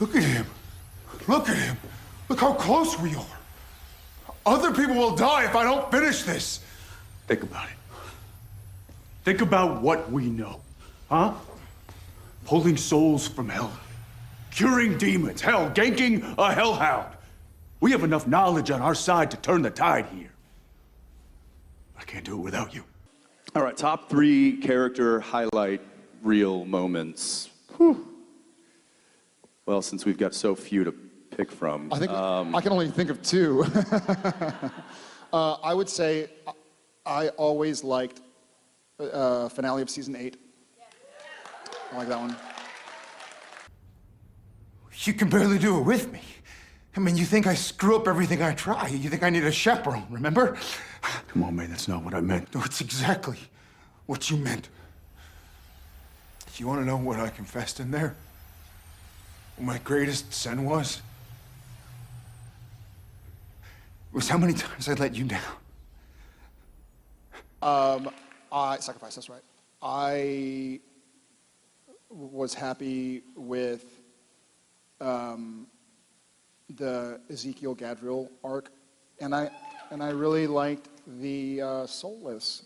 Look at him. Look at him. Look how close we are. Other people will die if I don't finish this. Think about it. Think about what we know, huh? Pulling souls from hell, curing demons, hell, ganking a hellhound. We have enough knowledge on our side to turn the tide here. I can't do it without you. All right, top 3 character highlight reel moments. Whew. Well, since we've got so few to pick from. I think I can only think of 2. I would say I always liked finale of season 8. I like that one. You can barely do it with me. I mean, you think I screw up everything I try. You think I need a chaperone, remember? Come on, man, that's not what I meant. No, it's exactly what you meant. You want to know what I confessed in there? What my greatest sin was? It was how many times I let you down. Sacrifice, that's right. I was happy with the Ezekiel Gadriel arc, and I really liked the Soulless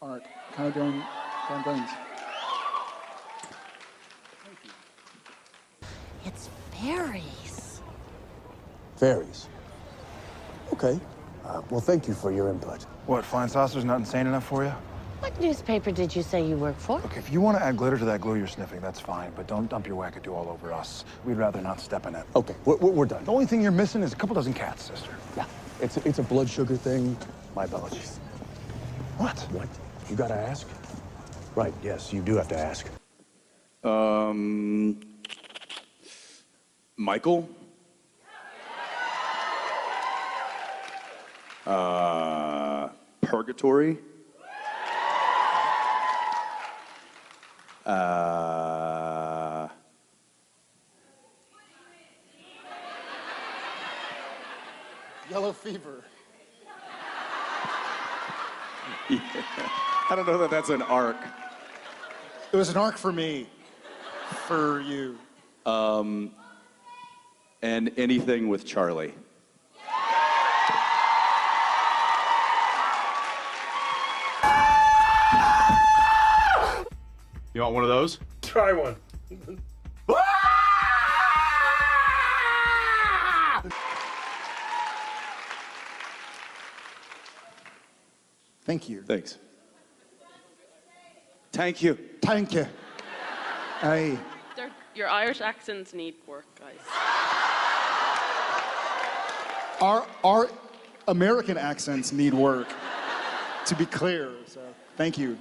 arc, kind of doing things. It's fairies. Fairies? Okay. Well, thank you for your input. What, flying saucers not insane enough for you? What newspaper did you say you work for? Look, if you want to add glitter to that glue you're sniffing, that's fine, but don't dump your wackadoo all over us. We'd rather not step in it. Okay, we're done. The only thing you're missing is a couple dozen cats, sister. Yeah, it's a blood sugar thing. My apologies. What? What? You gotta ask? Right, yes, you do have to ask. Michael? Purgatory? Yellow fever. Yeah. I don't know that that's an arc. It was an arc for me. For you. And anything with Charlie. You want one of those? Try one. Thank you. Thanks. Thank you. Thank you. Aye. Your Irish accents need work, guys. Our American accents need work, to be clear, so thank you.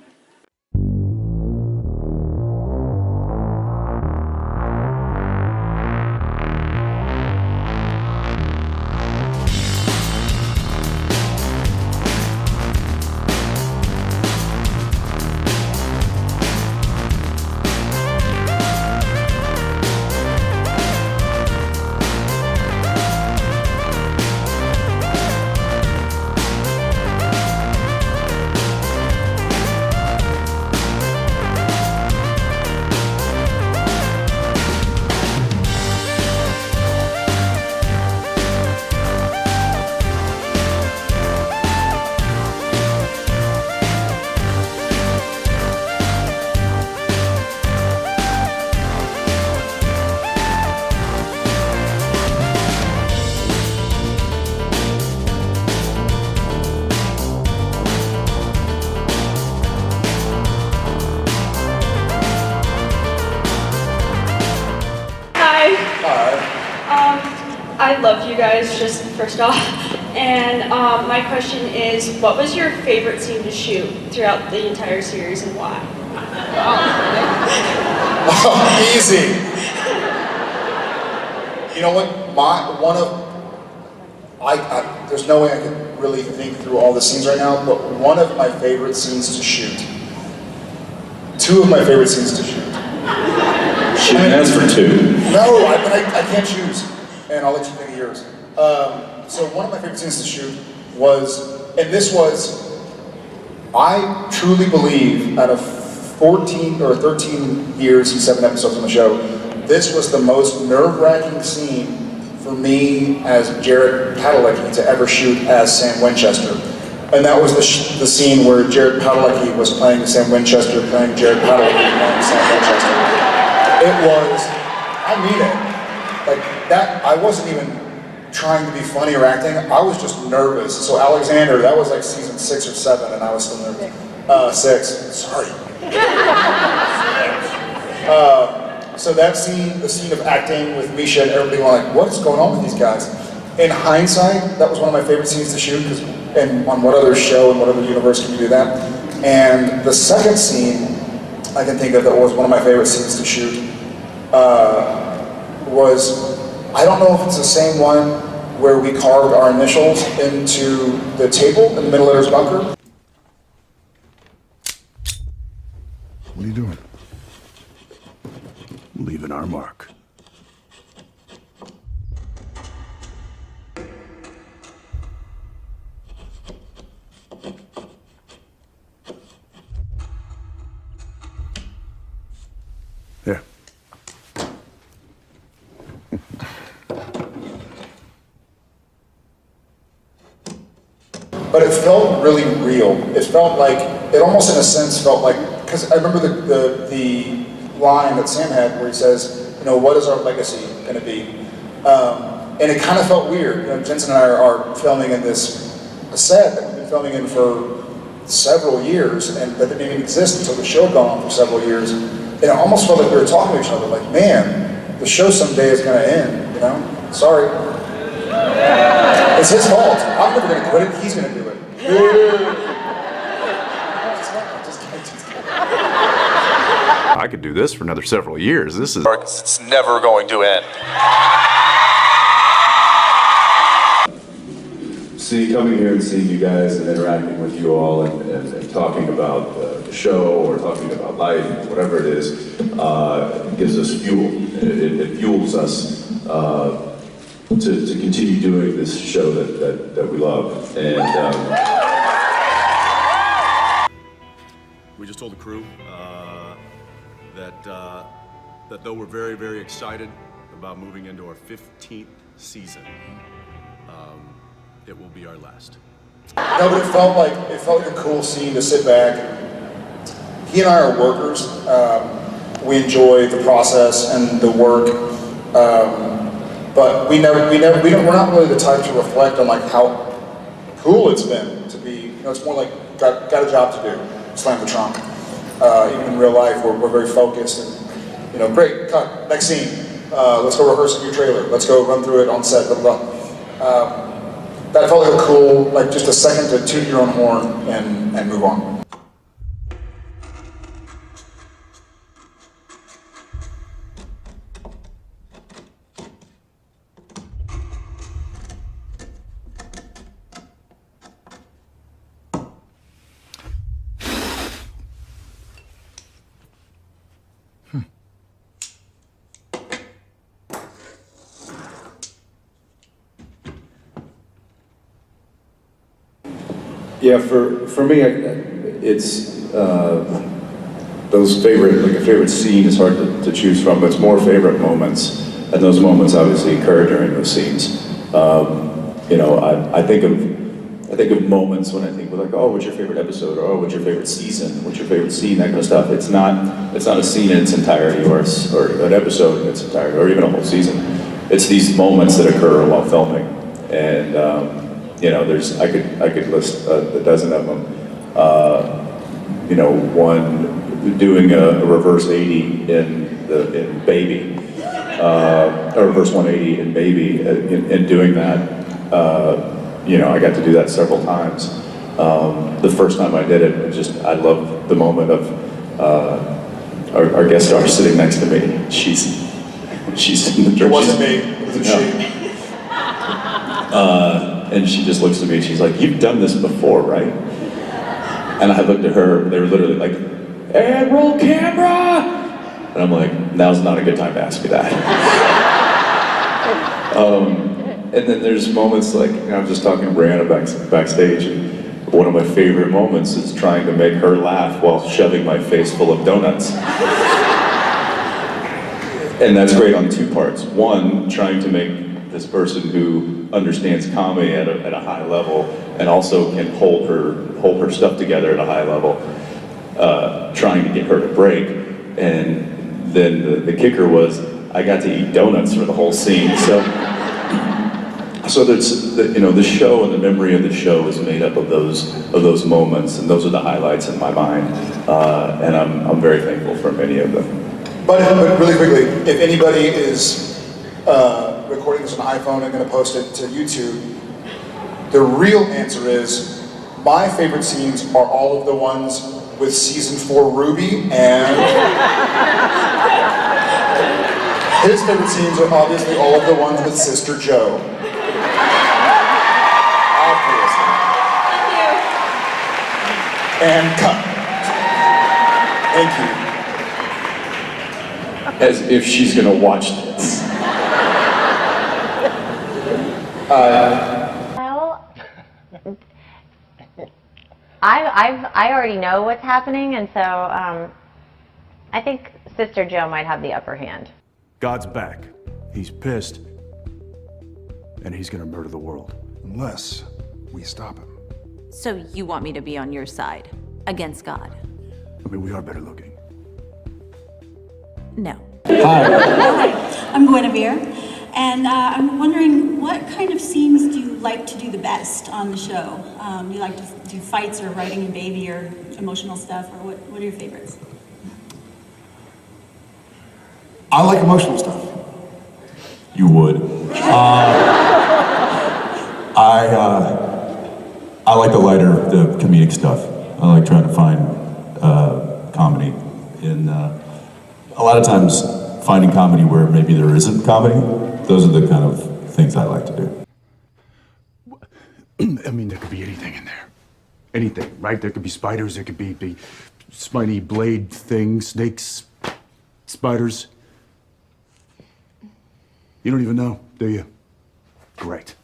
I love you guys, just first off. And my question is, what was your favorite scene to shoot throughout the entire series and why? Oh, easy. You know what? There's no way I can really think through all the scenes right now, but one of my favorite scenes to shoot. 2 of my favorite scenes to shoot. She asked for 2. No, I can't choose, and I'll let you think of yours. So one of my favorite scenes to shoot was, and this was, I truly believe out of 14 or 13 years and 7 episodes on the show, this was the most nerve-wracking scene for me as Jared Padalecki to ever shoot as Sam Winchester. And that was the scene where Jared Padalecki was playing Sam Winchester, playing Jared Padalecki, playing Sam Winchester. It was, I mean it, like that, I wasn't even trying to be funny or acting, I was just nervous. So Alexander, that was like season 6 or 7, and I was still nervous. 6, sorry. So that scene, the scene of acting with Misha and everybody going like, what's going on with these guys? In hindsight, that was one of my favorite scenes to shoot, because on what other show and what other universe can you do that? And the second scene I can think of that was one of my favorite scenes to shoot was, I don't know if it's the same one where we carved our initials into the table in the middle letter's bunker. What are you doing? Leaving our mark. There. But it felt really real. It felt like, it almost in a sense felt like, because I remember the line that Sam had where he says, you know, what is our legacy going to be? And it kind of felt weird. You know, Jensen and I are filming in this set that we've been filming in for several years, and that didn't even exist until the show had gone on for several years. And it almost felt like we were talking to each other, like, man, the show someday is going to end, you know? Sorry. It's his fault. I'm never going to quit it. He's going to do it. I could do this for another several years. This is... It's never going to end. Coming here and seeing you guys and interacting with you all and talking about the show or talking about life, whatever it is, gives us fuel. It fuels us to continue doing this show that we love. And we just told the crew that though we're very, very excited about moving into our 15th season, it will be our last. No, but it felt like a cool scene to sit back. He and I are workers. We enjoy the process and the work, but we're not really the type to reflect on like how cool it's been to be. You know, it's more like got a job to do. Slam the trunk. Even in real life, we're very focused and, you know, great, cut, next scene. Let's go rehearse a new trailer. Let's go run through it on set, blah, blah, blah. That felt like a cool, like just a second to toot your own horn and move on. Yeah, for me, it's those a favorite scene is hard to choose from, but it's more favorite moments, and those moments obviously occur during those scenes. You know, I think of moments when I think like, oh, what's your favorite episode, or oh, what's your favorite season, what's your favorite scene, that kind of stuff. It's not a scene in its entirety, or an episode in its entirety, or even a whole season. It's these moments that occur while filming, and. You know, I could list a dozen of them. You know, one doing a reverse 80 in Baby, or reverse 180 in Baby, in doing that. You know, I got to do that several times. The first time I did it, I loved the moment of our guest star sitting next to me. She's in the. It wasn't me. It was she. And she just looks at me and she's like, "You've done this before, right?" And I looked at her, they were literally like, "And roll camera!" And I'm like, now's not a good time to ask me that. And then there's moments like, you know, I'm just talking to Brianna backstage, and one of my favorite moments is trying to make her laugh while shoving my face full of donuts. And that's great on two parts. One, trying to make this person who understands comedy at a high level and also can hold her stuff together at a high level, trying to get her to break. And then the kicker was I got to eat donuts for the whole scene. So there's the show and the memory of the show is made up of those moments, and those are the highlights in my mind. And I'm very thankful for many of them. But really quickly, if anybody is recording this on an iPhone and going to post it to YouTube, the real answer is my favorite scenes are all of the ones with season 4 Ruby, and his favorite scenes are obviously all of the ones with Sister Joe. Obviously. And cut. Thank you. As if she's gonna watch this. Well, I already know what's happening, and so I think Sister Joe might have the upper hand. God's back. He's pissed. And he's gonna murder the world. Unless we stop him. So you want me to be on your side, against God? I mean, we are better looking. No. Hi, I'm Guinevere, and I'm wondering what kind of scenes do you like to do the best on the show? Do you like to do fights or writing a baby or emotional stuff, or what are your favorites? I like emotional stuff. You would. I like the lighter, the comedic stuff. I like trying to find comedy in. A lot of times, finding comedy where maybe there isn't comedy. Those are the kind of things I like to do. I mean, there could be anything in there. Anything, right? There could be spiders, there could be the spiny blade thing, snakes, spiders. You don't even know, do you? Great.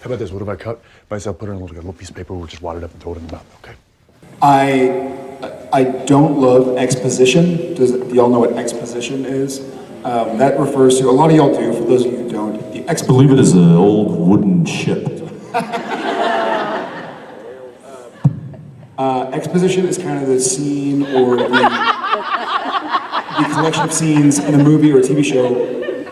How about this? What if I cut myself, put it in a little piece of paper, we'll just wad it up and throw it in the mouth, okay? I don't love exposition. Do y'all know what exposition is? That refers to, a lot of y'all do, for those of you who don't, the I believe it is an old wooden ship. Exposition is kind of the scene or the collection of scenes in a movie or a TV show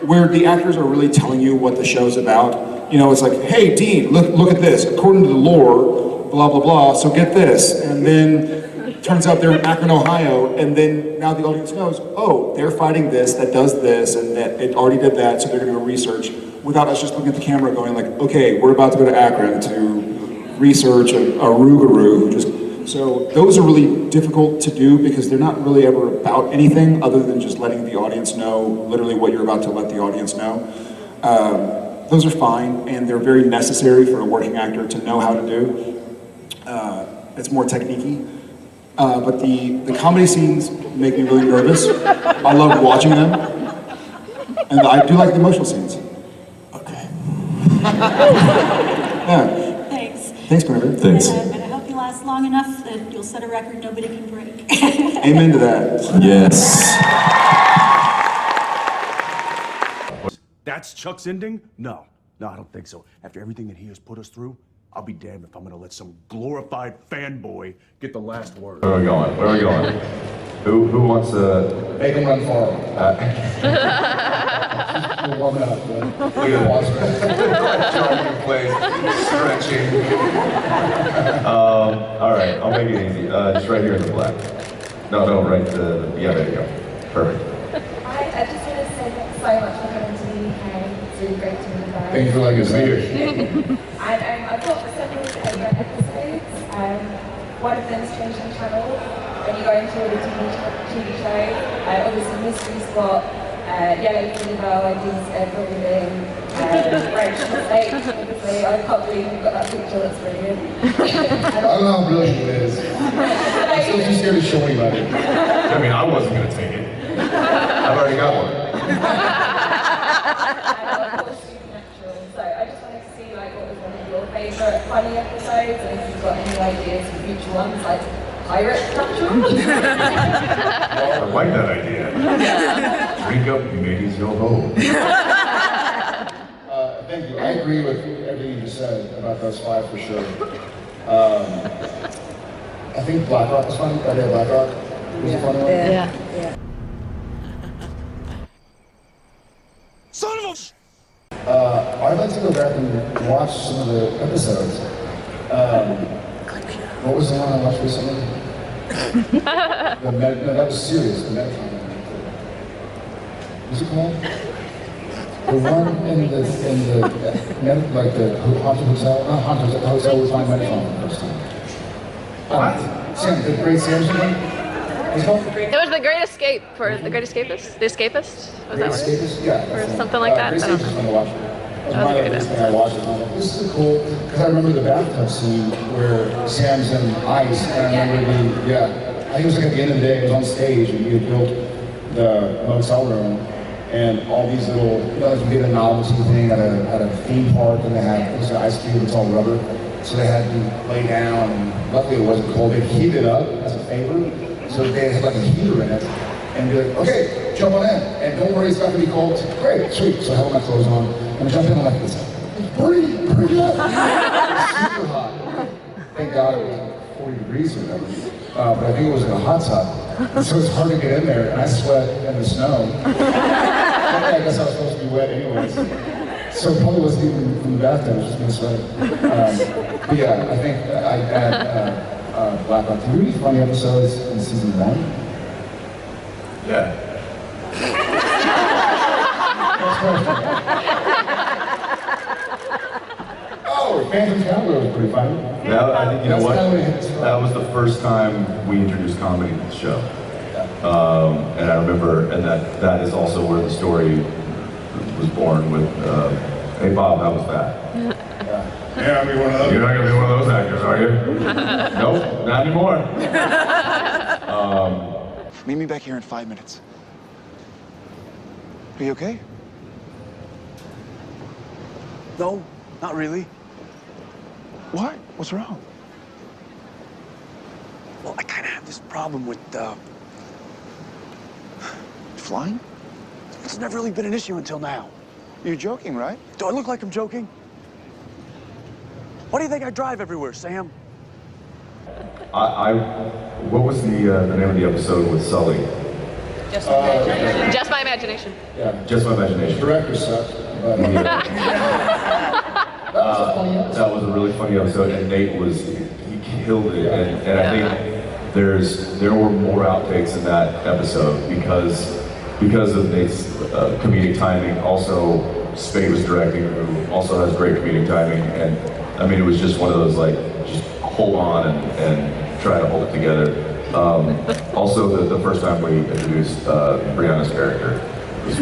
where the actors are really telling you what the show's about. You know, it's like, hey, Dean, look at this. According to the lore, blah, blah, blah, so get this. And then turns out they're in Akron, Ohio, and then now the audience knows, oh, they're fighting this, that does this, and that it already did that, so they're gonna go research, without us just looking at the camera going like, okay, we're about to go to Akron to research a Rougarou who just. So those are really difficult to do because they're not really ever about anything other than just letting the audience know literally what you're about to let the audience know. Those are fine, and they're very necessary for a working actor to know how to do. It's more technique-y. But the comedy scenes make me really nervous. I love watching them. And I do like the emotional scenes. Okay. Yeah. Thanks. Thanks, Benedict. Thanks. And I hope you last long enough that you'll set a record nobody can break. Amen to that. Yes. That's Chuck's ending? No, I don't think so. After everything that he has put us through, I'll be damned if I'm gonna let some glorified fanboy get the last word. Where are we going? Where are we going? Who wants to Make him run for him. Look at jogging place, stretching. All right, I'll make it easy. Just right here in the black. No, right. Yeah, there you go. Perfect. I just want to say thanks so much for coming to the UK. It's really great to meet you guys. Thanks for letting us be here. And I've got several favourite episodes. One of them is Changing Channels, when you go into the TV show. Obviously, Mystery Spot, Yellow Fever, when Dean's building, French Speight, obviously. I can't believe you've got that picture, that's brilliant. I don't know how brilliant it is. I'm still too scared to show anybody. I mean, I wasn't going to take it. I've already got one. favourite funny episodes, and if you've got any ideas for future ones, like pirate capture. I like that idea. Drink up, mateys, yo ho. Thank you. I agree with everything you just said about those 5 for sure. I think Black Rock was funny. That day Black Rock was a funny one. Yeah. Son of a... I'd like to go back and watch some of the episodes. What was the one I watched recently? No, that was serious. The Medicom. What's it called? The one in the like the haunted hotel, not haunted hotel, the hotel we find Medicom the first time. Sam, the Great Samson one? What's it called? It was The Great Escape for The Great Escapist? The Escapist? Was that what it Escapist? Yeah. Or something like that? Great I don't Escapist know. when I watched it. That was my first thing I watched it. And I'm like, this is cool. Because I remember the bathtub scene where Sam's in ice, and I remember I think it was like at the end of the day, it was on stage, and we had built the motel room, and all these little, like you get a novelty thing at a theme park, and they had, it was an ice cube, it's all rubber, so they had to lay down, and luckily it wasn't cold, they'd heat it up as a favor, so they had like a heater in it, and be like, okay, jump on in, and don't worry, it's not gonna be cold. Great, sweet. So I have my clothes on, and I jump in, I'm like, it's pretty up. It's super hot. Thank God it was 40 degrees or whatever. But I think it was in a hot tub, so it's hard to get in there, and I sweat in the snow. I guess I was supposed to be wet anyways. So it probably wasn't even from the bathtub, it was just me sweating. But yeah, I think I add Black Rock. Did we do any funny episodes in season 1? Yeah. Oh, Phantom Calvert was pretty funny. That, I think, you know what? That was the first time we introduced comedy to the show. And I remember, and that is also where the story was born with, hey Bob, how was that? Yeah, I'll be one of those. You're not gonna be one of those actors, are you? Nope, not anymore. Meet me back here in 5 minutes. Are you okay? No, not really. What? What's wrong? Well, I kind of have this problem with, flying? It's never really been an issue until now. You're joking, right? Do I look like I'm joking? Why do you think I drive everywhere, Sam? What was the name of the episode with Sully? Just my imagination. Yeah. Just My Imagination. Director sucked, but that was a really funny episode, and Nate he killed it, and I think there were more outtakes in that episode because of Nate's comedic timing. Also, Speight was directing, who also has great comedic timing, and I mean, it was just one of those, like, just hold on and try to hold it together. Also, the first time we introduced Brianna's character was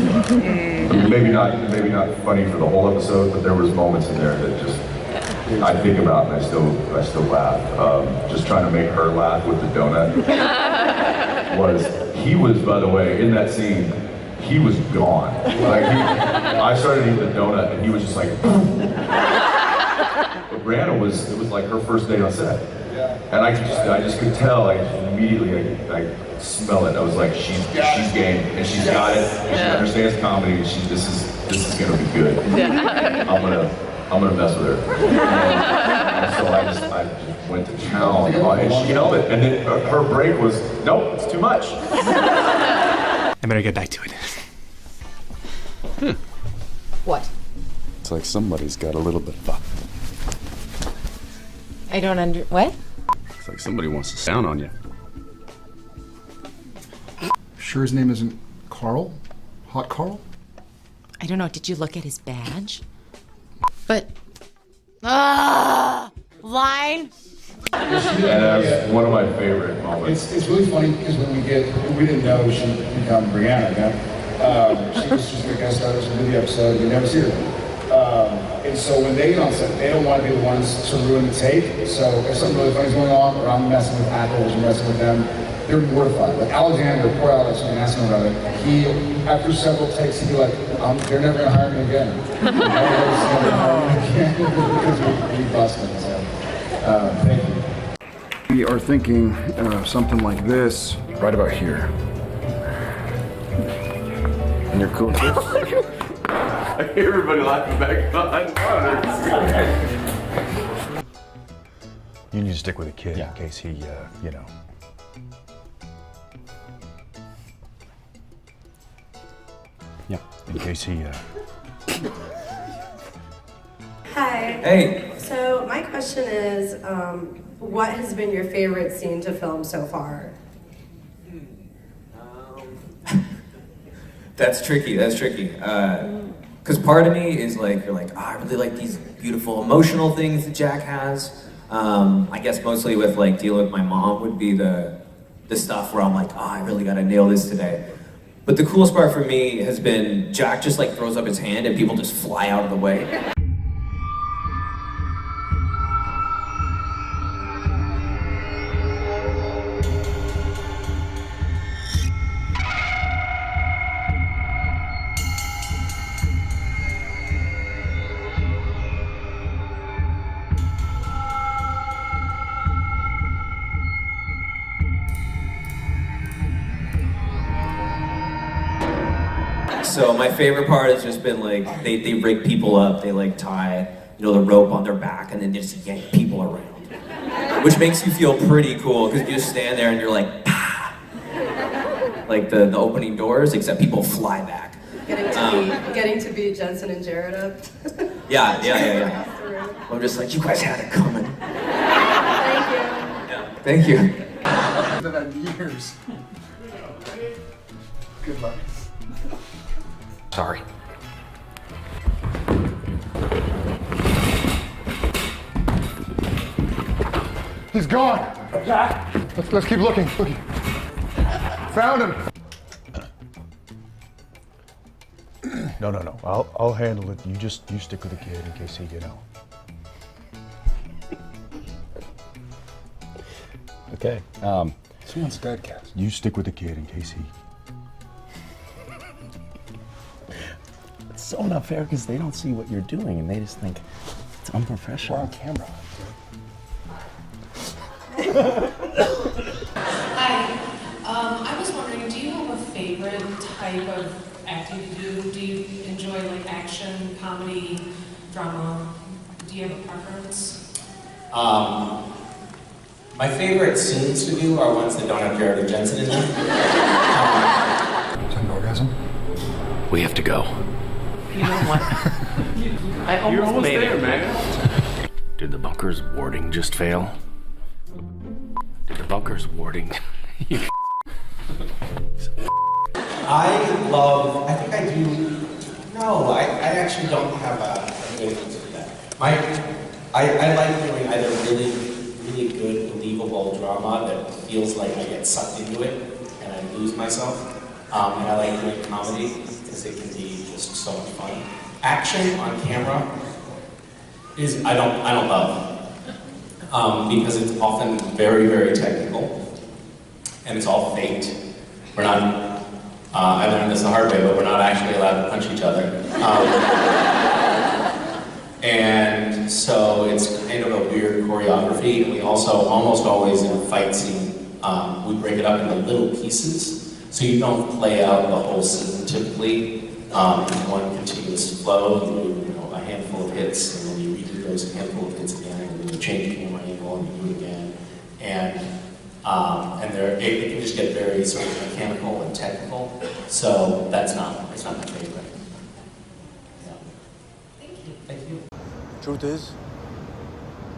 maybe not funny for the whole episode, but there was moments in there that just I think about and I still laugh. Just trying to make her laugh with the donut he was, by the way, in that scene, he was gone. Like I started eating the donut and he was just like. But Brianna it was like her first day on set. And I just could tell, immediately I smell it. I was like, she's game, and she's got it, and she understands comedy, and this is gonna be good. I'm gonna mess with her. And so I just went to town, and she held it. And then her break was, nope, it's too much. I better get back to it. What? It's like somebody's got a little bit of I don't what? It's like somebody wants to sound on you. Sure his name isn't Carl? Hot Carl? I don't know. Did you look at his badge? But line. And that's one of my favorite moments. It's really funny because when we didn't know she'd become Brianna. You know? She was just a guest star in the episode. We never see her. And so when they get on set, they don't want to be the ones to ruin the take. So if something really funny's going on, or I'm messing with Ackles and messing with them, they're mortified. Like Alexander, poor Alex, when I asked him about it, he, after several takes, he'd be like, they're never going to hire me again. Because be busting. So, thank you. We are thinking something like this, right about here. And you're cool too? I hear everybody laughing back on. You need to stick with the kid in case he, you know. Yeah, in case he, Hi. Hey. So my question is, what has been your favorite scene to film so far? That's tricky. Because part of me is like, you're like, oh, I really like these beautiful emotional things that Jack has. I guess mostly with like dealing with my mom would be the stuff where I'm like, oh, I really gotta nail this today. But the coolest part for me has been Jack just like throws up his hand and people just fly out of the way. So my favorite part has just been like, they rig people up, they like tie, you know, the rope on their back and then they just yank people around. Which makes you feel pretty cool, because you just stand there and you're like, pah! Like the opening doors, except people fly back. Getting to beat Jensen and Jared up. Yeah. I'm just like, you guys had it coming. Thank you. Yeah, thank you. I've had years. Good luck. Sorry. He's gone. Jack. Let's keep looking. Found him. No. I'll handle it. You stick with the kid in case he, you know. Okay. Someone's dead, Cass. You stick with the kid in case he. It's so unfair because they don't see what you're doing and they just think it's unprofessional. We're on camera. Hi. I was wondering, do you have a favorite type of acting to do? Do you enjoy like action, comedy, drama? Do you have a preference? My favorite scenes to do are ones that don't have Jared and Jensen in them. Is that an orgasm? We have to go. You know what? I almost made it. Man. Did the bunker's warding just fail? Did the bunker's warding? I think I do. No, I actually don't have a good answer to that. I like doing either really good, believable drama that feels like I get sucked into it and I lose myself. And I like doing comedy because it can be just so much fun. Action on camera is I don't love because it's often very, very technical and it's all faked. We're not. I learned this the hard way, but we're not actually allowed to punch each other. And so it's kind of a weird choreography. And we also almost always in a fight scene, we break it up into little pieces. So you don't play out the whole scene typically in one continuous flow. You do a handful of hits, and then you redo those handful of hits again, and then you change camera angle, and you do it again. And it can just get very sort of mechanical and technical. So it's not my favorite. Yeah. Thank you. Truth is,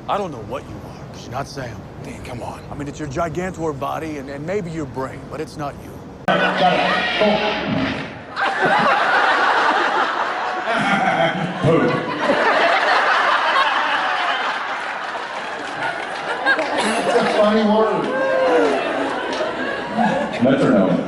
I don't know what you are, because you're not Sam. Dean, come on. I mean, it's your gigantor body and maybe your brain, but it's not you. It's a funny word. Metronome.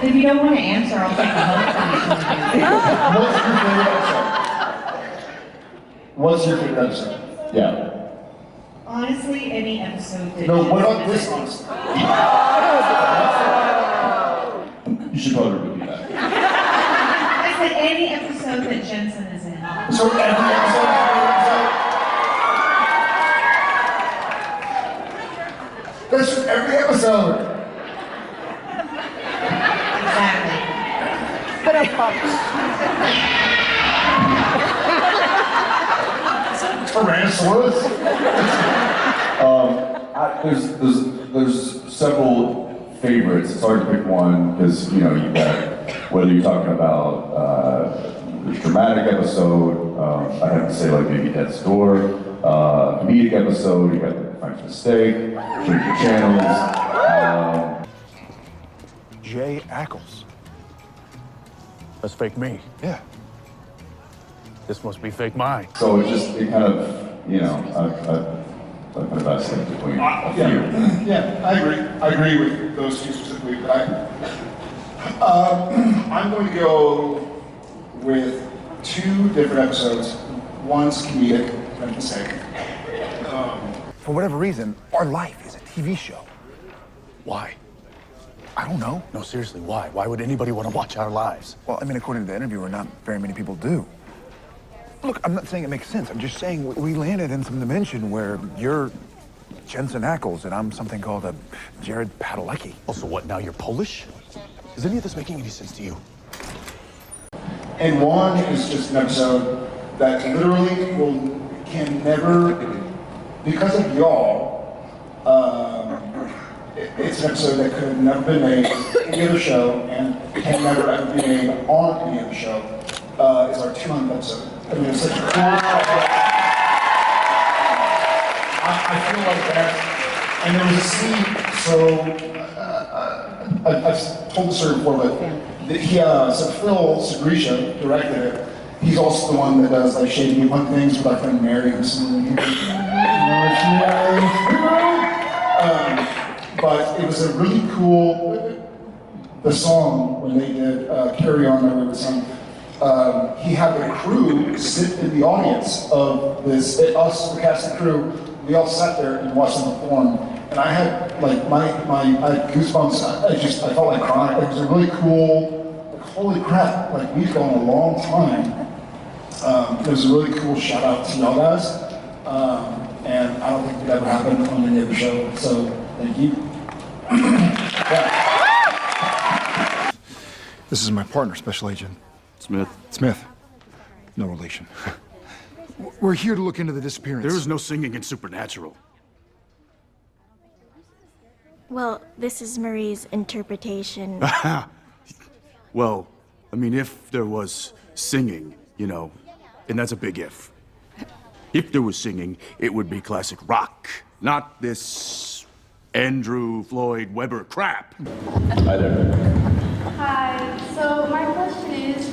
If you don't want to answer, I'll take a What's your favorite episode? Yeah. Honestly, any episode that No, what about Jensen this is one? in. You should probably repeat that. I said any episode that Jensen is in. So every episode. That's every episode. Exactly. But I'm Tyrannosaurus. There's several favorites. It's hard to pick one because you got whether you're talking about the dramatic episode. I have to say like maybe Death's Door, comedic episode. You got the French Mistake, Change the Channels. J. Ackles. That's fake me. Yeah. This must be fake mine. So it kind of I kind of vacillate between a few. Yeah, I agree with those two specifically, but I'm going to go with two different episodes. One's comedic, French Mistake. For whatever reason, our life is a TV show. Why? I don't know. No, seriously, why? Why would anybody want to watch our lives? Well, I mean, according to the interviewer, not very many people do. Look, I'm not saying it makes sense. I'm just saying we landed in some dimension where you're Jensen Ackles and I'm something called a Jared Padalecki. Also, what, now you're Polish? Is any of this making any sense to you? And one is just an episode that literally can never, because of y'all, it's an episode that could have never been made in any other show and can never ever be made on any other show. Is our 200th episode. I mean, it's such a cool. I feel like that. And there was a scene. So I've told the story before, but so Phil Segresha directed it. He's also the one that does like Shady New Hunt things with our friend Mary and but it was a really cool. The song when they did "Carry On My Wayward Son." He had the crew sit in the audience of this, us, the cast and crew, we all sat there and watched them perform. And I had like I had goosebumps, I felt like crying. It was a really cool, like, holy crap, like we've gone a long time. It was a really cool shout out to y'all guys. And I don't think it ever happened on any other show, so thank you. Yeah. This is my partner, Special Agent Smith. No relation. We're here to look into the disappearance. There is no singing in Supernatural. Well, this is Marie's interpretation. Well, I mean, if there was singing, and that's a big if. If there was singing, it would be classic rock, not this Andrew Floyd Webber crap. Hi there. Hi, so my question is,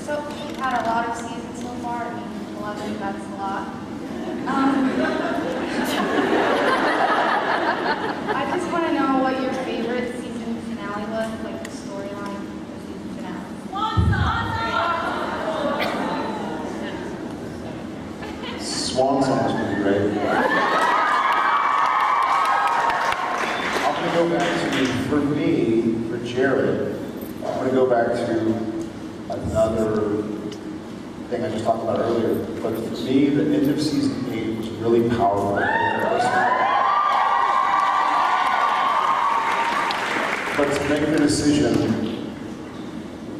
so you've had a lot of seasons so far, I mean, 11, that's a lot. I just want to know what your favorite season finale was, like the storyline of the season finale. Swan Song was pretty great. I'm going to go back to, for me, for Jared, I'm going to go back to another thing I just talked about earlier. But for me, the end of season 8 was really powerful. But to make the decision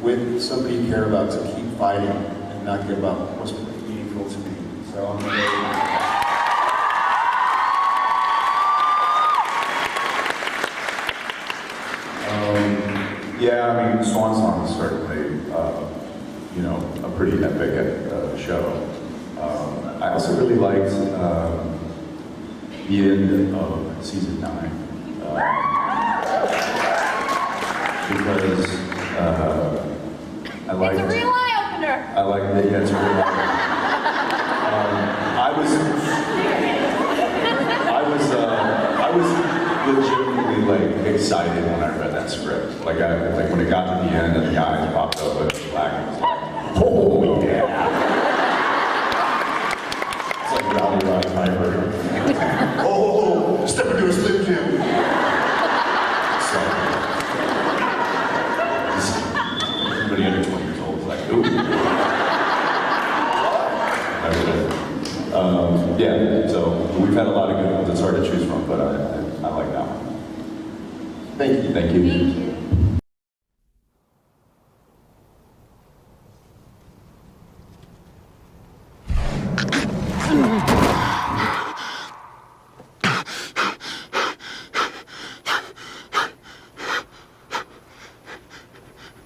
with somebody you care about to keep fighting and not give up was meaningful to me. So I'm going to go. Yeah, I mean, Swan Song is certainly, a pretty epic show. I also really liked the end of season 9. Because I liked... It's a real eye-opener! I like that, yeah, it's a real eye-opener. I was legitimately like excited when I read that script. Like when it got to the end and the eyes popped up and it was black, it was like, oh yeah! It's like Rowdy Roddy Piper. Oh Yeah, so we've had a lot of good ones. It's hard to choose from, but I like that one. Thank you. Thank you. Thank you.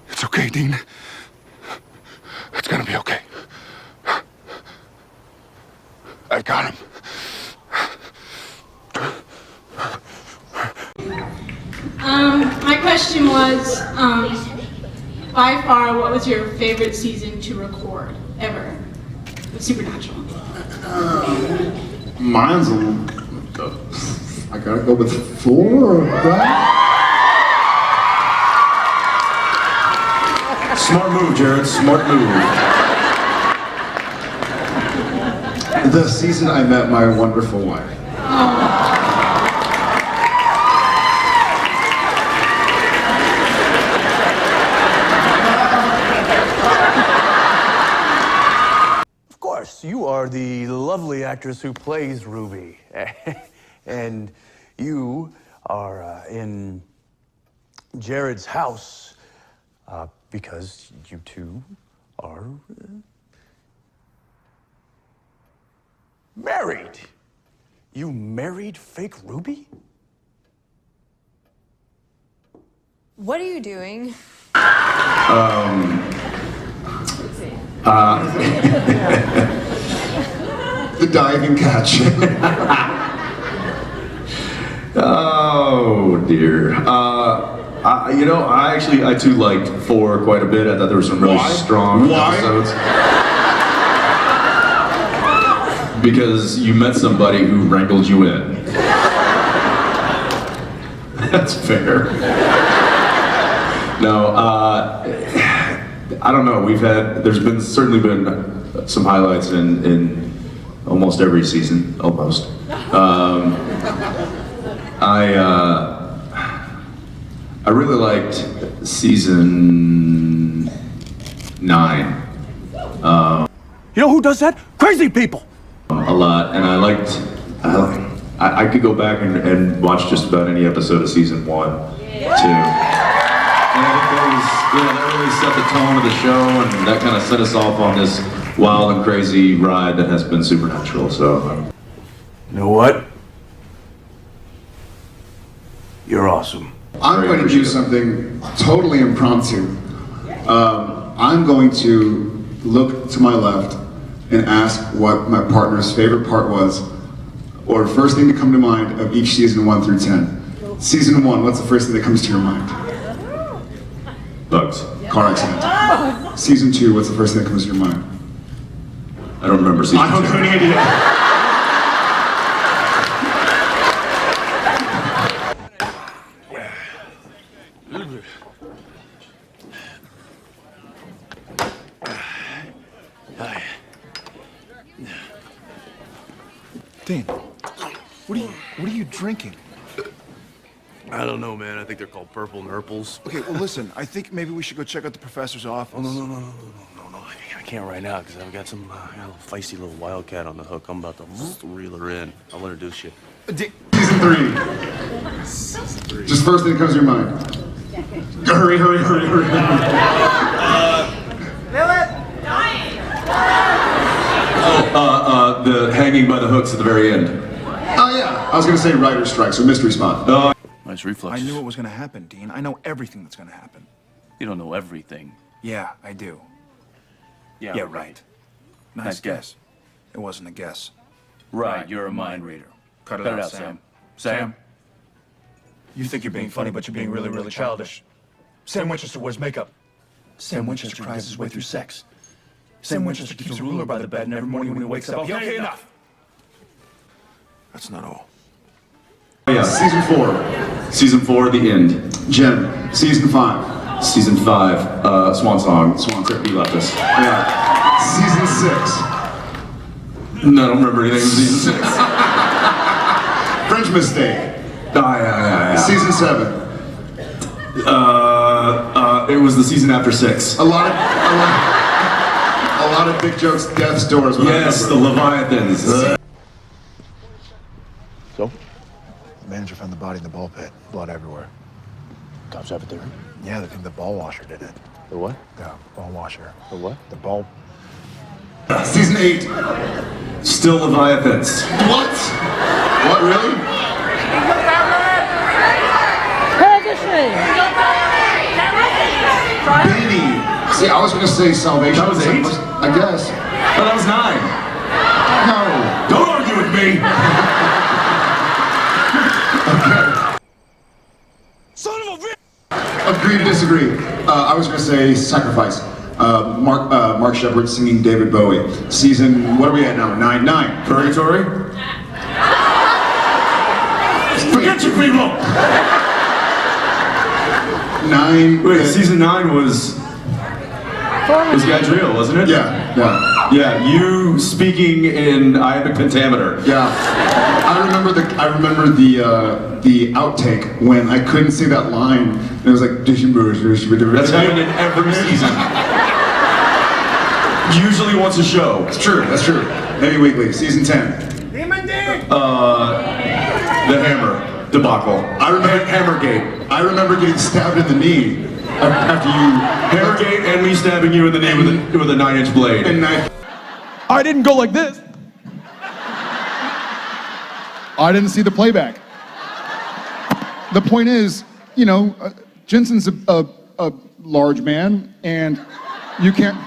It's okay, Dean. It's gonna be okay. I got him. My question was, by far, what was your favorite season to record ever with Supernatural? Mine's I gotta go with 4, right? Smart move, Jared. Smart move. The season I met my wonderful wife. Of course, you are the lovely actress who plays Ruby. And you are in Jared's house because you two are married. You married fake Ruby? What are you doing? The diving catch. Oh dear. I too liked 4 quite a bit. I thought there were some really strong episodes. Because you met somebody who wrangled you in. That's fair. No, I don't know. There's certainly been some highlights in almost every season, almost. I really liked season 9. You know who does that? Crazy people! A lot, and I could go back and watch just about any episode of season 1, 2. And I think that really set the tone of the show, and that kind of set us off on this wild and crazy ride that has been Supernatural, so. You know what? You're awesome. I'm going to do something totally impromptu. I'm going to look to my left and ask what my partner's favorite part was, or first thing to come to mind of each season 1 through 10. Season 1, what's the first thing that comes to your mind? Bugs. Car accident. Season 2, what's the first thing that comes to your mind? I don't remember season 2. I don't have any idea. Dean, what are you drinking? I don't know, man. I think they're called purple nurples. Okay, well listen, I think maybe we should go check out the professor's office. Oh, no. I can't right now because I've got some little feisty little wildcat on the hook. I'm about to reel her in. I'll introduce you. Season 3. Just first thing that comes to your mind. Hurry. The hanging by the hooks at the very end. Oh yeah, I was gonna say writer's strike, so mystery spot. Nice reflex. I knew what was gonna happen, Dean. I know everything that's gonna happen. You don't know everything. Yeah, I do. Yeah, right. Nice guess. It wasn't a guess. Right, you're a mind reader. Cut it out, Sam. Sam? You think you're being funny, but you're being really, really childish. Sam Winchester wears makeup. Sam Winchester cries his way through sex. Sam Winchester keeps a ruler by the bed, and every morning when he wakes up, okay, enough! That's not all. Oh, yeah. Season 4. Season 4, the end. Jen, season 5. Season 5, Swan Song. He left us. Yeah. Season 6. No, I don't remember anything from season 6. French Mistake. Yeah. Season 7. It was the season after 6. A lot of big jokes, death's doors. Yes, the Leviathans. manager found the body in the ball pit. Blood everywhere. Cops have a theory? Yeah, they think the ball washer did it. The what? The ball washer. The what? The ball. Season 8. Still Leviathans. What? What, really? Benny. See, I was going to say Salvation. That was 8? I guess. Oh, that was 9. No. Don't argue with me. Son of a bitch. Agree to disagree. I was going to say Sacrifice. Mark Sheppard singing David Bowie. Season, what are we at now? 9. Purgatory? Forget you people! 9. Wait, season 9 was Gadriel, wasn't it? Yeah. Yeah, you speaking in I Am a Pentameter. Yeah. I remember the outtake when I couldn't say that line. And it was like That's happened in every season. Usually once a show. It's true, that's true. Maybe weekly. Season 10. The Hammer debacle. I remember Hammergate. I remember getting stabbed in the knee after you. Hammergate and me stabbing you in the knee with a 9-inch blade. And I didn't go like this. I didn't see the playback. The point is, you know, Jensen's a large man, and you can't.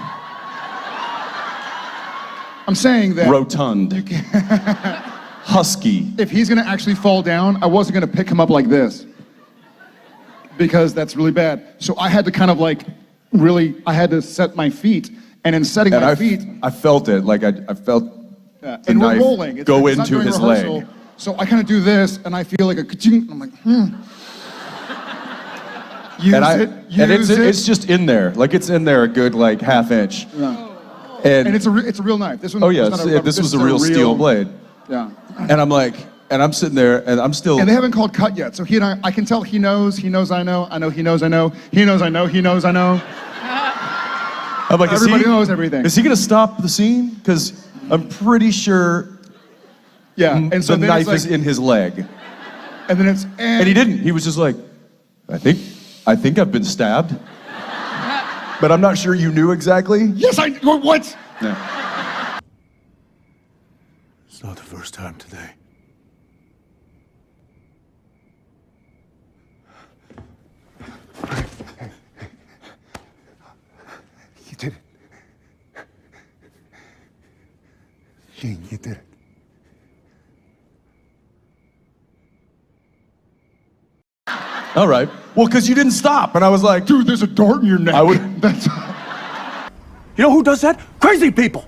I'm saying that. Rotund. You can't. Husky. If he's gonna actually fall down, I wasn't gonna pick him up like this. Because that's really bad. So I had to kind of like, I had to set my feet, and in setting my feet. I felt it, like I felt the and we're knife rolling. It's go not into during his rehearsal. leg. So I kind of do this, and I feel like a ka-ching. I'm like, It's just in there, like it's in there a good like half inch. Yeah. And it's a real knife. This one. Oh yeah, was not a rubber, this was a real steel blade. Yeah. And I'm like, and I'm sitting there, and I'm still. And they haven't called cut yet, so he and I can tell he knows I know he knows I know, he knows I know he knows I know. I'm like, everybody knows everything. Is he gonna stop the scene? Because I'm pretty sure. Yeah, and so the knife is in his leg. And then it's and he didn't. He was just like, I think I've been stabbed. But I'm not sure you knew exactly. Yes, what? Yeah. It's not the first time today. You did it. Shane, you did it. All right. Well, because you didn't stop, and I was like, dude, there's a dart in your neck. I would. You know who does that? Crazy people.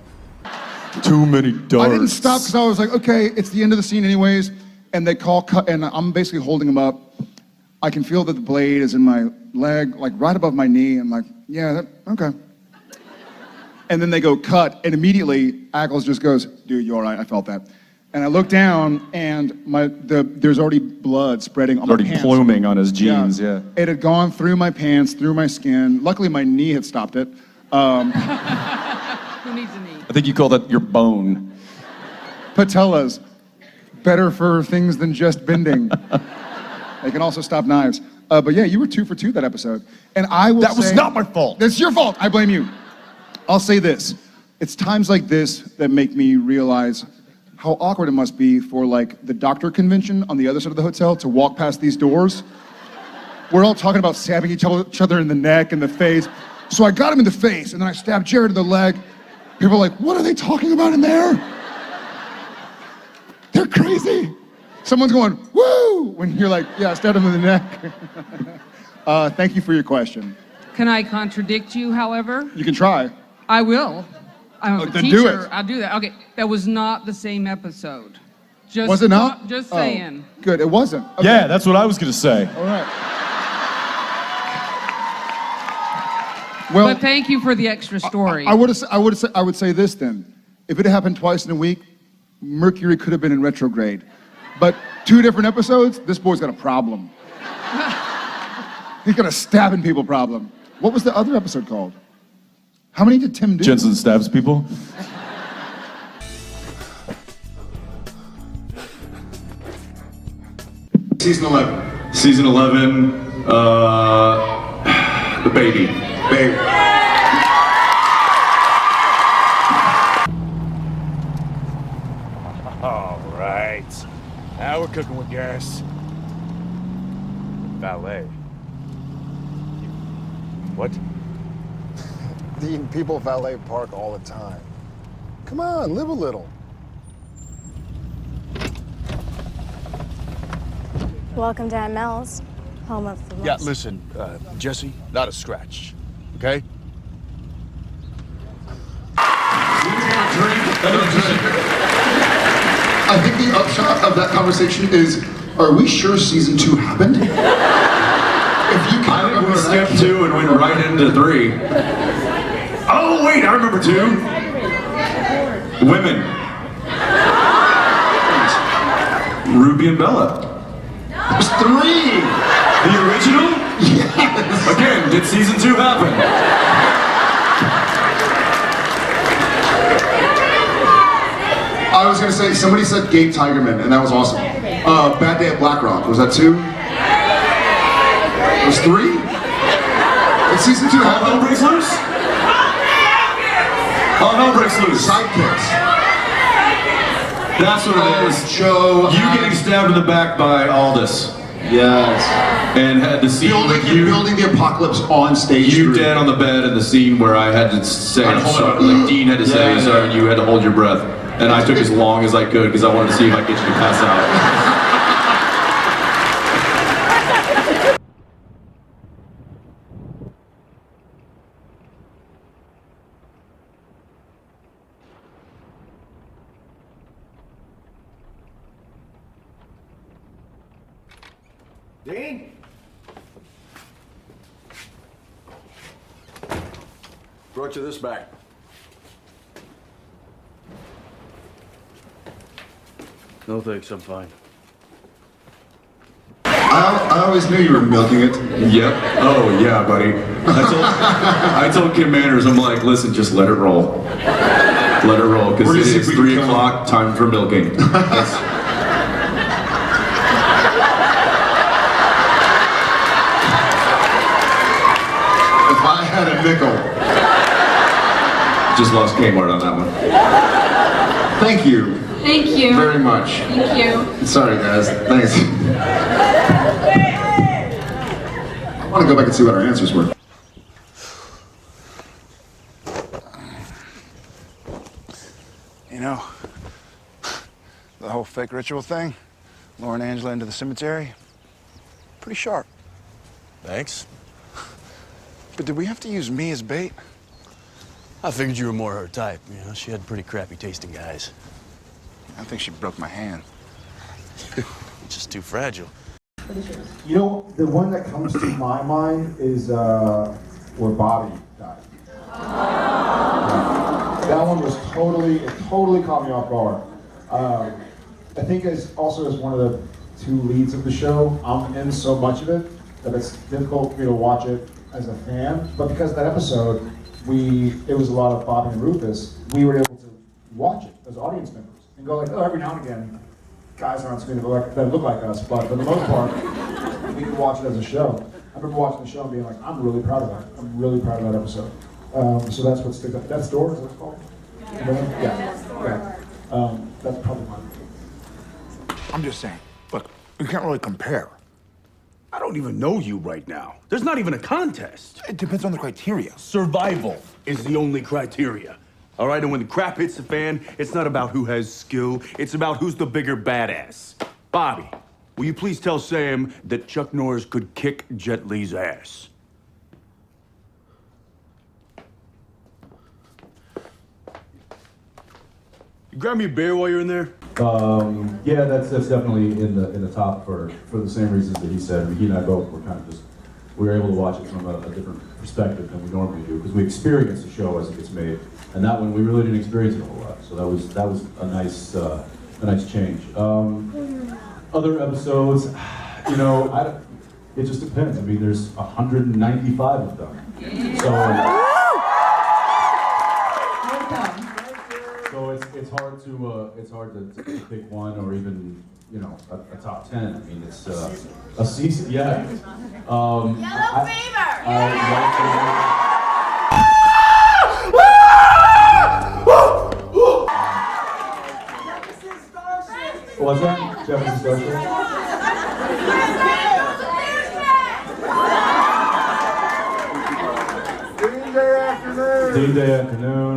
Too many darts. I didn't stop because I was like, okay, it's the end of the scene anyways, and they call cut, and I'm basically holding him up. I can feel that the blade is in my leg, like right above my knee. I'm like, yeah, okay. And then they go cut, and immediately Ackles just goes, dude, you all right? I felt that. And I look down, and there's already blood spreading on my pants. Already pluming on his jeans, yeah. It had gone through my pants, through my skin. Luckily, my knee had stopped it. Who needs a knee? I think you call that your bone. Patellas, better for things than just bending. They can also stop knives. But yeah, you were 2 for 2 that episode. And I will That was not my fault. That's your fault. I blame you. I'll say this. It's times like this that make me realize how awkward it must be for like the doctor convention on the other side of the hotel to walk past these doors. We're all talking about stabbing each other in the neck and the face. So I got him in the face, and then I stabbed Jared in the leg. People are like, what are they talking about in there? They're crazy. Someone's going, woo, when you're like, yeah, I stabbed him in the neck. Thank you for your question. Can I contradict you, however? You can try. I will. I'm a then teacher. do it. I'll do that. Okay, that was not the same episode. Just Was it not? Just Oh, saying. good, it wasn't. Okay. Yeah, that's what I was gonna say. All right. Well, But thank you for the extra story. I would say this then. If it had happened twice in a week, Mercury could have been in retrograde. But 2 different episodes, this boy's got a problem. He's got a stabbing people problem. What was the other episode called? How many did Tim do? Jensen stabs people. Season 11. Season 11, the baby. Baby. All right. Now we're cooking with gas. Valet. What? Dean, people valet park all the time. Come on, live a little. Welcome to ML's, home of the most. Yeah, listen, Jesse, not a scratch, okay? I think the upshot of that conversation is, are we sure season 2 happened? If you I think we skipped 2 and went right into 3. Oh, wait, I remember 2. Women. Ruby and Bella. There's 3! The original? Yes! Again, did season 2 happen? I was gonna say, somebody said Gabe Tigerman, and that was awesome. Bad Day at Black Rock, was that 2? It was 3? Did season 2 happen? All Hell Breaks Loose? All Hell Breaks Loose. Sidekicks. That's what it is. Joe. You getting stabbed in the back by Aldous. Yes. And had the scene with you. Building the apocalypse on stage. You dead on the bed in the scene where I had to say, sorry, like Dean had to say, sorry, and you had to hold your breath. And I took as long as I could because I wanted to see if I could get you to pass out. Dean? Brought you this back. No thanks, I'm fine. I always knew you were milking it. Yep. Oh, yeah, buddy. I told Kim Manners, I'm like, listen, just let it roll. Let it roll, because it is 3 o'clock, time for milking. If I had a nickel. Just lost Kmart on that one. Thank you. Thank you. Very much. Thank you. Sorry, guys. Thanks. I want to go back and see what our answers were. You know, the whole fake ritual thing, luring Angela into the cemetery, pretty sharp. Thanks. But did we have to use me as bait? I figured you were more her type. You know, she had pretty crappy tasting guys. I think she broke my hand. Just too fragile. You know, the one that comes to my mind is where Bobby died. That one was totally caught me off guard. I think as one of the 2 leads of the show, I'm in so much of it that it's difficult for me to watch it as a fan. But because of that episode, it was a lot of Bobby and Rufus, we were able to watch it as audience members and go like, oh, every now and again, guys are on screen that look like us, but for the most part, we can watch it as a show. I remember watching the show and being like, I'm really proud of that. I'm really proud of that episode. So that's what sticks up. That's Door, is that what it's called? Yeah. That's probably mine. I'm just saying, look, you can't really compare. I don't even know you right now. There's not even a contest. It depends on the criteria. Survival is the only criteria. All right, and when the crap hits the fan, it's not about who has skill, it's about who's the bigger badass. Bobby, will you please tell Sam that Chuck Norris could kick Jet Li's ass? You grab me a beer while you're in there? Yeah, that's definitely in the top for the same reasons that he said. He and I both were kind of we were able to watch it from a different perspective than we normally do because we experience the show as it gets made, and that one we really didn't experience it a whole lot. So that was a nice change. Other episodes, you know, it just depends. I mean, there's 195 of them, so it's hard to pick one or even, you know, a top 10. I mean, it's a season. Yeah. Yellow Fever. What's that? Jefferson Starship? Dean Day Afternoon.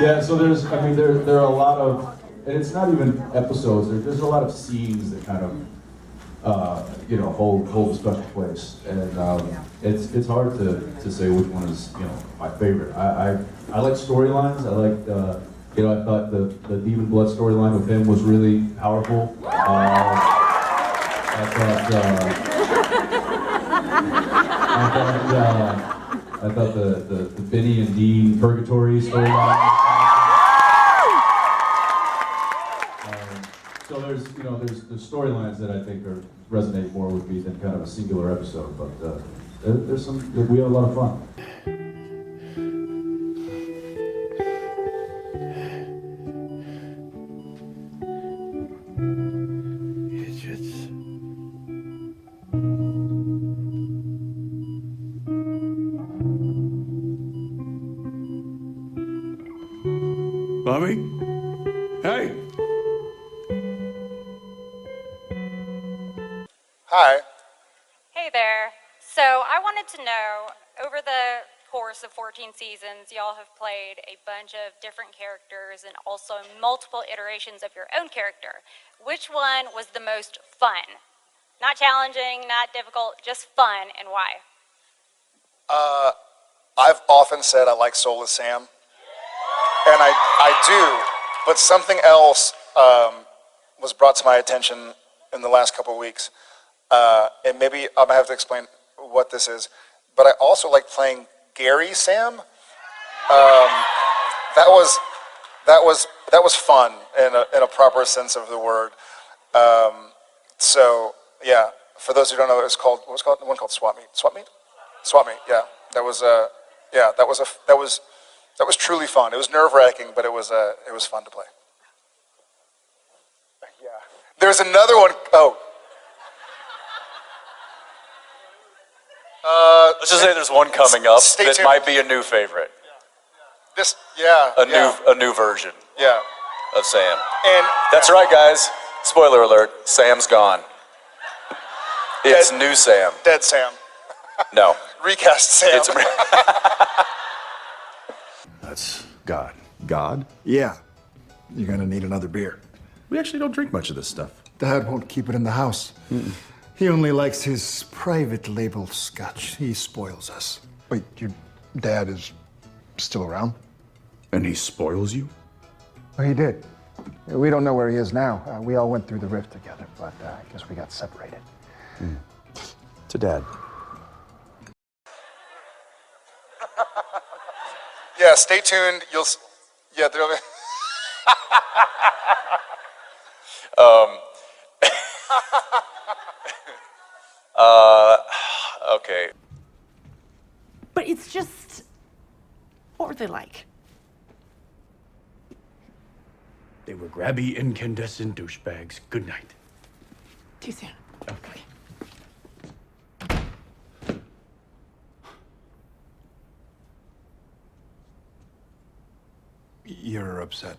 Yeah, so there's, I mean, there are a lot of, and it's not even episodes, there's a lot of scenes that kind of, you know, hold a special place. And it's hard to say which one is, you know, my favorite. I like storylines. I like, you know, I thought the Demon Blood storyline with him was really powerful. I thought the Benny and Dean Purgatory storyline. So there's, you know, there's storylines that I think resonate more with me than kind of a singular episode. But there's some, we had a lot of fun. Bobby? Hey! Hi. Hey there. So I wanted to know, over the course of 14 seasons, y'all have played a bunch of different characters and also multiple iterations of your own character. Which one was the most fun? Not challenging, not difficult, just fun, and why? I've often said I like Soulless Sam. And I do, but something else was brought to my attention in the last couple of weeks. And maybe I'm gonna have to explain what this is. But I also like playing Gary Sam. That was fun in a proper sense of the word. So yeah, for those who don't know, it was called, what was it called? The one called Swap Meet. Swap Meet? Swap Meet. Yeah, that was truly fun. It was nerve-wracking, but it was fun to play. Yeah. There's another one. Oh. Let's just say there's one coming up that tuned. might be a new favorite. This, yeah. A new version. Yeah. Of Sam. And that's right, guys. Spoiler alert: Sam's gone. It's new Sam. Dead Sam. No. Recast Sam. That's God. God? Yeah. You're gonna need another beer. We actually don't drink much of this stuff. Dad won't keep it in the house. He only likes his private label scotch. He spoils us. Wait, your dad is still around? And he spoils you? Well, he did. We don't know where he is now. We all went through the rift together, but I guess we got separated. To Dad. Yeah, stay tuned. Yeah, there'll be. Okay. But it's just, what were they like? They were grabby, incandescent douchebags. Good night. Too soon. Okay. You're upset.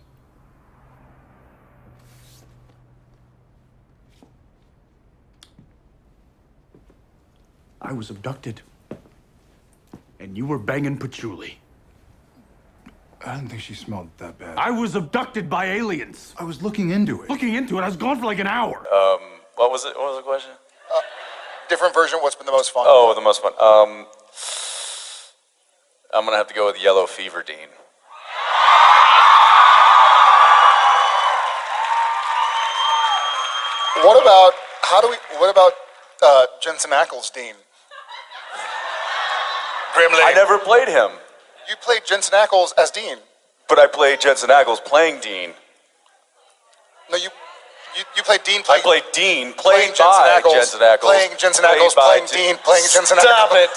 I was abducted. And you were banging patchouli. I didn't think she smelled that bad. I was abducted by aliens. I was looking into it. Looking into it? I was gone for like an hour. What was it? What was the question? Different version. What's been the most fun? Oh, the most fun. I'm gonna have to go with Yellow Fever, Dean. What about Jensen Ackles, Dean? Grimly. I never played him. You played Jensen Ackles as Dean. But I played Jensen Ackles playing Dean. No, you played Dean playing... I played Dean playing by Jensen Ackles. Playing Jensen Ackles, playing Dean, playing Jensen Ackles. Stop it!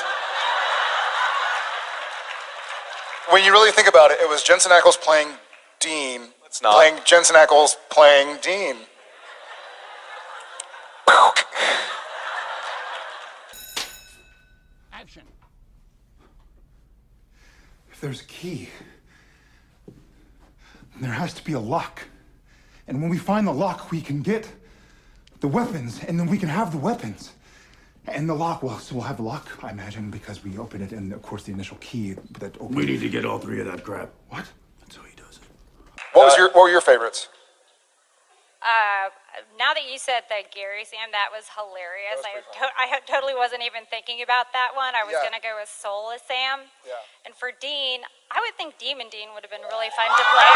When you really think about it, it was Jensen Ackles playing Dean Let's not. playing Jensen Ackles playing Dean. Action. If there's a key, there has to be a lock. And when we find the lock, we can get the weapons, and then we can have the weapons. And the lock, well, so we'll have the lock, I imagine, because we open it, and of course the initial key that opens. We need to get all three of that crap. What? That's how he does it. What were your favorites? Now that you said the Gary Sam, that was hilarious. I totally wasn't even thinking about that one. I was Yeah. going to go with Soulless Sam. Yeah. And for Dean, I would think Demon Dean would have been really fun to play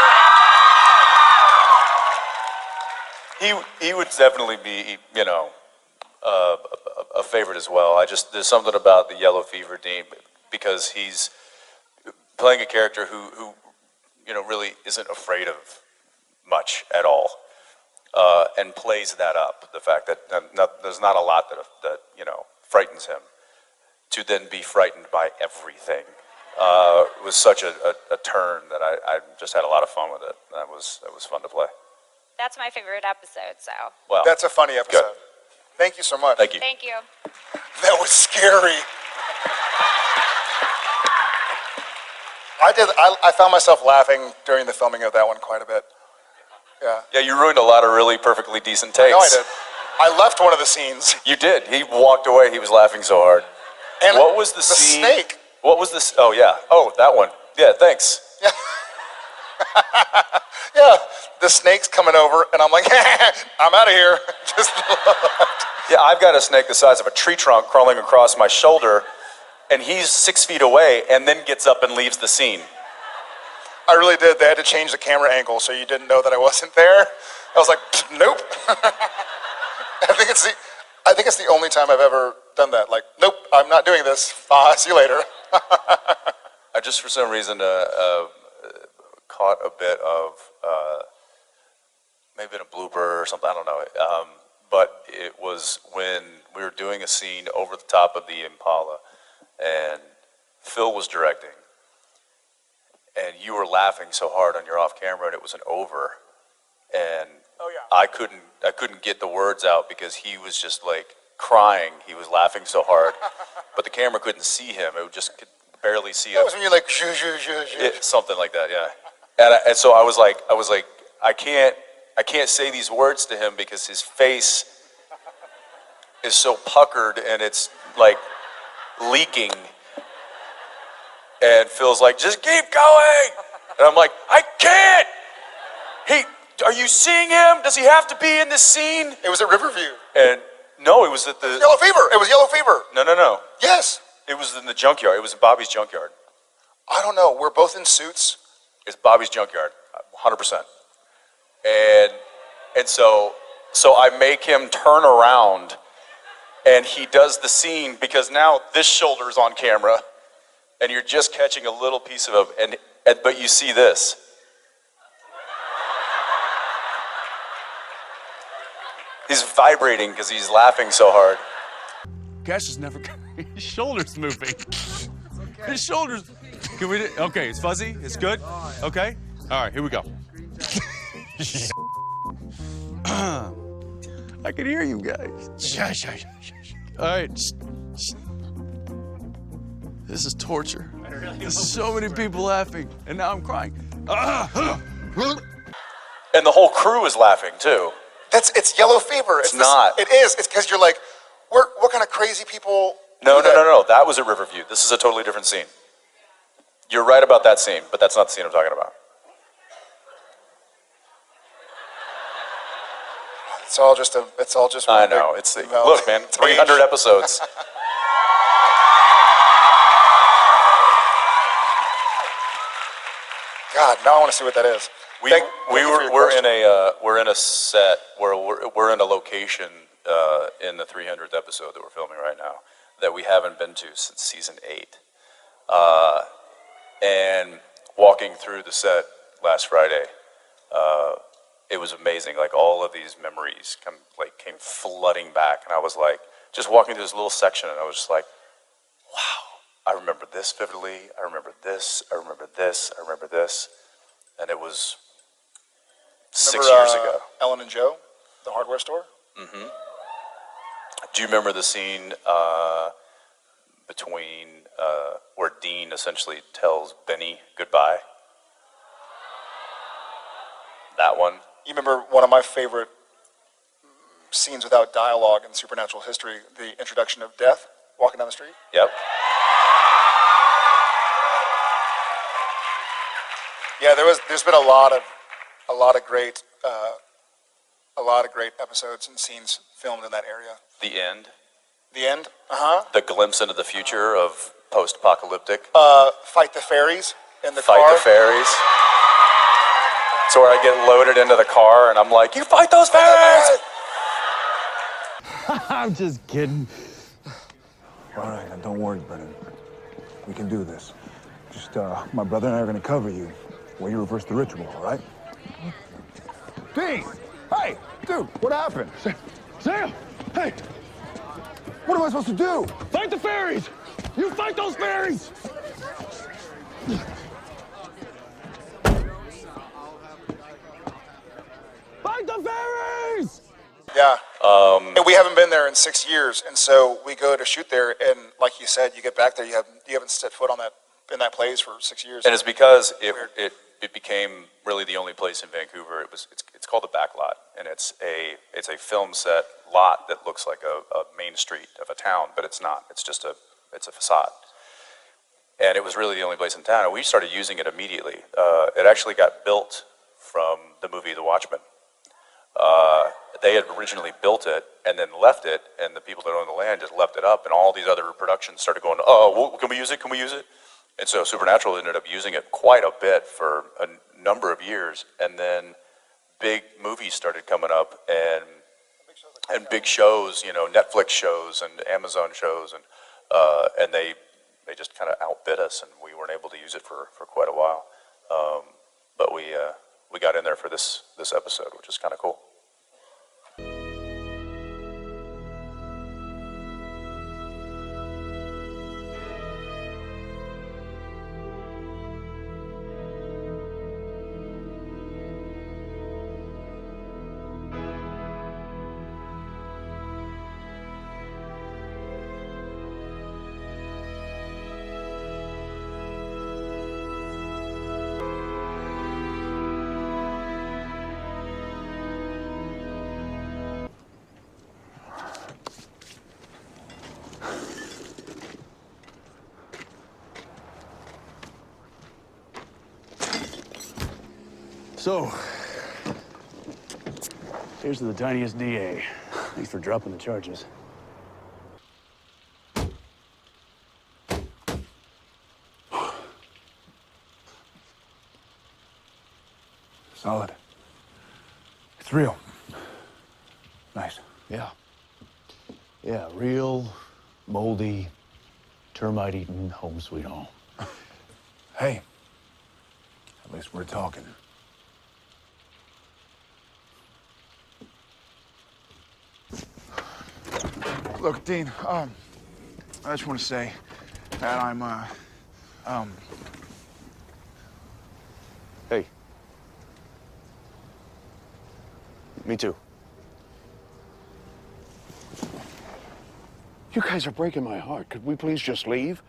with. He would definitely be, you know, a favorite as well. There's something about the Yellow Fever Dean because he's playing a character who you know, really isn't afraid of much at all, and plays that up. The fact that there's not a lot that you know frightens him. To then be frightened by everything was such a turn that I just had a lot of fun with it. That was fun to play. That's my favorite episode, so. Well, That's a funny episode. Good. Thank you so much. Thank you. Thank you. That was scary. I found myself laughing during the filming of that one quite a bit. Yeah. Yeah, you ruined a lot of really perfectly decent takes. No, I did. I left one of the scenes. You did. He walked away. He was laughing so hard. And what was the scene? Snake. What was this? Oh yeah. Oh, that one. Yeah. Thanks. Yeah. Yeah. The snake's coming over, and I'm like, I'm out of here. Just Yeah, I've got a snake the size of a tree trunk crawling across my shoulder, and he's 6 feet away, and then gets up and leaves the scene. I really did. They had to change the camera angle so you didn't know that I wasn't there. I was like, nope. I think it's the only time I've ever done that. Like, nope, I'm not doing this. See you later. I just, for some reason, caught a bit of maybe in a blooper or something. I don't know. But it was when we were doing a scene over the top of the Impala, and Phil was directing, and you were laughing so hard on your off camera, and it was an over, and I couldn't get the words out because he was just like crying. He was laughing so hard, but the camera couldn't see him. It just could barely see him. That was when you're like, shoo. Something like that, yeah. And so I was like, I can't say these words to him because his face is so puckered and it's like leaking. And Phil's like, just keep going. And I'm like, I can't. Are you seeing him? Does he have to be in this scene? It was at Riverview. And no, it was at the Yellow Fever. It was Yellow Fever. No. Yes. It was in the junkyard. It was in Bobby's junkyard. I don't know. We're both in suits. It's Bobby's junkyard, 100%. And so I make him turn around, and he does the scene because now this shoulder's on camera, and you're just catching a little piece of him, but you see this. He's vibrating because he's laughing so hard. Cash is never. His shoulder's moving. His shoulders. Can we? Okay, it's fuzzy. It's good. Okay. All right, here we go. I can hear you guys. Shush. All right. This is torture. There's so many people laughing, and now I'm crying. And the whole crew is laughing too. It's Yellow Fever. It's not. It is. It's because you're like, what kind of crazy people? No. That was at Riverview. This is a totally different scene. You're right about that scene, but that's not the scene I'm talking about. It's all just. I know. Look, man. 300 episodes. God, now I want to see what that is. We're in a set where we're in a location in the 300th episode that we're filming right now that we haven't been to since season 8. And walking through the set last Friday, it was amazing. Like all of these memories came flooding back, and I was like, just walking through this little section, and I was just like, wow, I remember this vividly. I remember this. I remember this. I remember this, and it was 6 years ago. Ellen and Joe, the hardware store? Mm-hmm. Do you remember the scene between where Dean essentially tells Benny goodbye? That one? You remember one of my favorite scenes without dialogue in supernatural history, the introduction of Death, walking down the street? Yep. Yeah, there's been a lot of great episodes and scenes filmed in that area. The end? The end? Uh-huh. The glimpse into the future of post-apocalyptic? Fight the fairies in the Fight car. the fairies. So where I get loaded into the car and I'm like, you fight those fairies! I'm just kidding. All right, now don't worry, Brennan. We can do this. Just, my brother and I are gonna cover you while you reverse the ritual, all right? Dean! Hey! Dude, what happened? Sam! Hey! What am I supposed to do? Fight the fairies! You fight those fairies! Fight the fairies! Yeah. And we haven't been there in 6 years, and so we go to shoot there, and like you said, you get back there, you haven't set foot on in that place for 6 years. And it's because it became really the only place in Vancouver. It's called the Back Lot, and it's a film set lot that looks like a main street of a town, but it's not. It's a facade. And it was really the only place in town, and we started using it immediately. It actually got built from the movie The Watchmen. They had originally built it and then left it, and the people that owned the land just left it up, and all these other productions started going, oh, well, can we use it? Can we use it? And so Supernatural ended up using it quite a bit for a number of years, and then big movies started coming up, and big shows, Netflix shows and Amazon shows, and they just kind of outbid us, and we weren't able to use it for quite a while. But we got in there for this episode, which is kind of cool. So, here's to the tiniest DA. Thanks for dropping the charges. Solid. It's real. Nice. Yeah. Yeah, real, moldy, termite-eaten home sweet home. Hey, at least we're talking. Look, Dean, I just want to say that I'm, Hey. Me too. You guys are breaking my heart. Could we please just leave?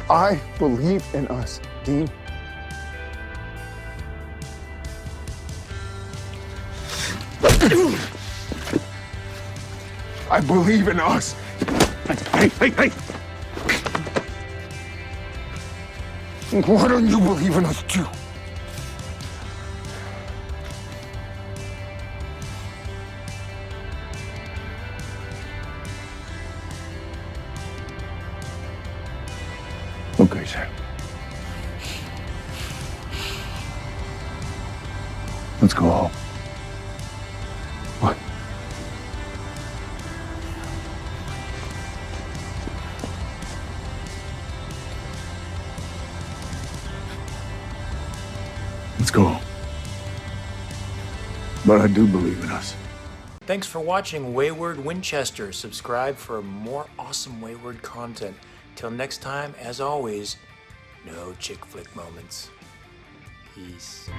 I believe in us, Dean. I believe in us. Hey! Why don't you believe in us too? Okay, Sam. Let's go home. What? Let's go home. But I do believe in us. Thanks for watching Wayward Winchester. Subscribe for more awesome Wayward content. Till next time, as always, no chick flick moments. Peace.